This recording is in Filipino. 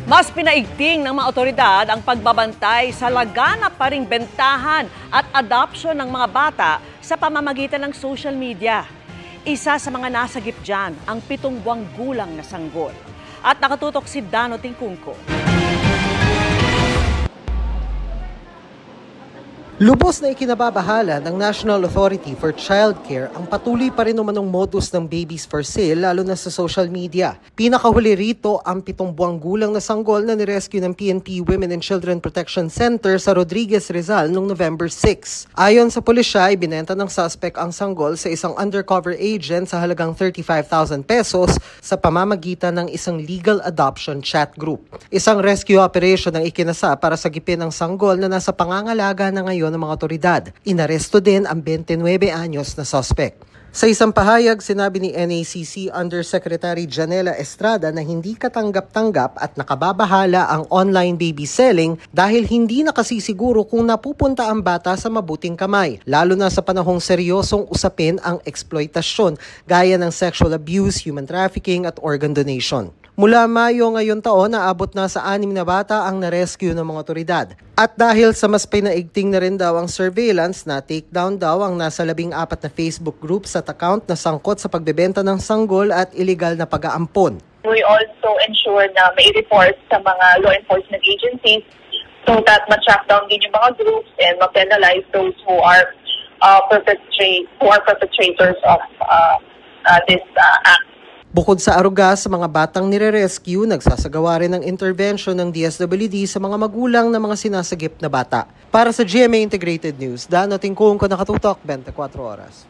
Mas pinaigting ng mga otoridad ang pagbabantay sa laganap pa ring bentahan at adoption ng mga bata sa pamamagitan ng social media. Isa sa mga nasagip dyan ang 7 buwang gulang na sanggol. At nakatutok si Dano Tingkungko. Lubos na ikinababahala ng National Authority for Child Care ang patuloy pa rin umanong modus ng babies for sale lalo na sa social media. Pinakahuli rito ang 7 buwang gulang na sanggol na nirescue ng PNP Women and Children Protection Center sa Rodriguez, Rizal noong November 6. Ayon sa pulisya, ibinenta ng suspect ang sanggol sa isang undercover agent sa halagang 35,000 pesos sa pamamagitan ng isang legal adoption chat group. Isang rescue operation ang ikinasa para sagipin ang sanggol na nasa pangangalaga na ngayon ng mga otoridad. Inaresto din ang 29 anyos na suspect. Sa isang pahayag, sinabi ni NACC Undersecretary Janela Estrada na hindi katanggap-tanggap at nakababahala ang online baby selling dahil hindi nakasisiguro kung napupunta ang bata sa mabuting kamay, lalo na sa panahong seryosong usapin ang eksploitasyon gaya ng sexual abuse, human trafficking at organ donation. Mula Mayo ngayon taon, naabot na sa 6 na bata ang na-rescue ng mga otoridad. At dahil sa mas pinaigting na rin daw ang surveillance, na take down daw ang nasa 14 na Facebook groups at account na sangkot sa pagbebenta ng sanggol at illegal na pag-aampon. We also ensure na may report sa mga law enforcement agencies so that ma-track down din yung mga groups and ma-penalize those who are perpetrators of this act. Bukod sa aruga sa mga batang nire-rescue, nagsasagawa rin ng intervention ng DSWD sa mga magulang na mga sinasagip na bata. Para sa GMA Integrated News, Dano Tingkungko, nakatutok 24 oras.